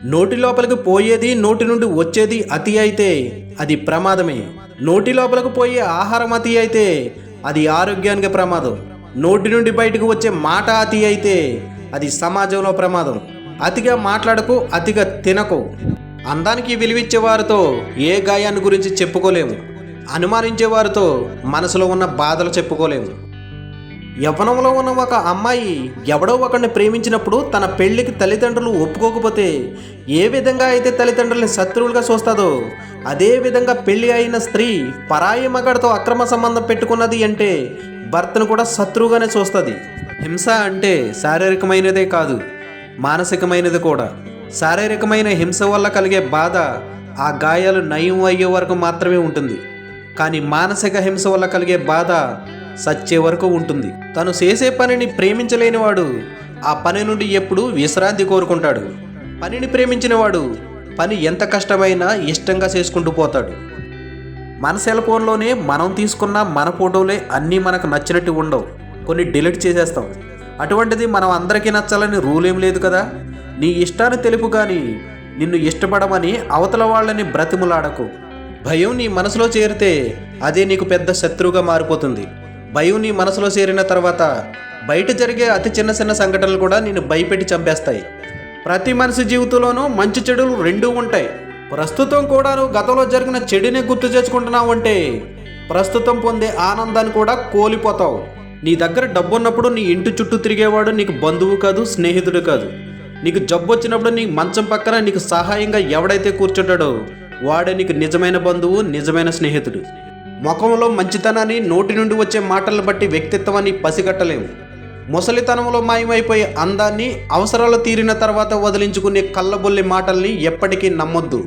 నోటి లోపలికి పోయేది నోటి నుండి వచ్చేది అతి అయితే అది ప్రమాదమే. నోటి లోపలికి పోయే ఆహారం అతి అయితే అది ఆరోగ్యానికి ప్రమాదం. నోటి నుండి బయటకు వచ్చే మాట అతి అయితే అది సమాజంలో ప్రమాదం. అతిగా మాట్లాడకు, అతిగా తినకు. అందానికి విలువిచ్చే వారితో ఏ గాయాన్ని గురించి చెప్పుకోలేము. అనుమానించే వారితో మనసులో ఉన్న బాధలు చెప్పుకోలేము. యవ్వనంలో ఉన్న ఒక అమ్మాయి ఎవడో ఒకరిని ప్రేమించినప్పుడు తన పెళ్లికి తల్లిదండ్రులు ఒప్పుకోకపోతే ఏ విధంగా అయితే తల్లిదండ్రుల్ని శత్రువులుగా చూస్తుందో అదే విధంగా పెళ్లి అయిన స్త్రీ పరాయి మగాడితో అక్రమ సంబంధం పెట్టుకున్నది అంటే భర్తను కూడా శత్రువుగానే చూస్తుంది. హింస అంటే శారీరకమైనదే కాదు, మానసికమైనది కూడా. శారీరకమైన హింస వల్ల కలిగే బాధ ఆ గాయాలు నయం అయ్యే వరకు మాత్రమే ఉంటుంది. కానీ మానసిక హింస వల్ల కలిగే బాధ సచ్చే వరకు ఉంటుంది. తను చేసే పనిని ప్రేమించలేనివాడు ఆ పని నుండి ఎప్పుడూ విశ్రాంతి కోరుకుంటాడు. పనిని ప్రేమించినవాడు పని ఎంత కష్టమైనా ఇష్టంగా చేసుకుంటూ పోతాడు. మన సెల్ ఫోన్లోనే మనం తీసుకున్న మన ఫోటోలే అన్నీ మనకు నచ్చినట్టు ఉండవు, కొన్ని డిలీట్ చేసేస్తాం. అటువంటిది మనం అందరికీ నచ్చాలని రూల్ ఏం లేదు కదా. నీ ఇష్టాన్ని తెలుపు కానీ నిన్ను ఇష్టపడమని అవతల వాళ్ళని బ్రతిములాడకు. భయం నీ మనసులో చేరితే అదే నీకు పెద్ద శత్రువుగా మారిపోతుంది. భయం నీ మనసులో చేరిన తర్వాత బయట జరిగే అతి చిన్న చిన్న సంఘటనలు కూడా నిన్ను భయపెట్టి చంపేస్తాయి. ప్రతి మనిషి జీవితంలోనూ మంచి చెడులు రెండూ ఉంటాయి. ప్రస్తుతం కూడా నువ్వు గతంలో జరిగిన చెడుని గుర్తు చేసుకుంటున్నావు అంటే ప్రస్తుతం పొందే ఆనందాన్ని కూడా కోల్పోతావు. నీ దగ్గర డబ్బు ఉన్నప్పుడు నీ ఇంటి చుట్టూ తిరిగేవాడు నీకు బంధువు కాదు, స్నేహితుడు కాదు. నీకు జబ్బు వచ్చినప్పుడు నీ మంచం పక్కన నీకు సహాయంగా ఎవడైతే కూర్చుంటాడో వాడే నీకు నిజమైన బంధువు, నిజమైన స్నేహితుడు. ముఖంలో మంచితనాన్ని, నోటి నుండి వచ్చే మాటలను బట్టి వ్యక్తిత్వాన్ని పసిగట్టలేము. ముసలితనంలో మాయమైపోయే అందాన్ని అవసరాలు తీరిన తర్వాత వదిలించుకునే కళ్ళబొల్లి మాటల్ని ఎప్పటికీ నమ్మొద్దు.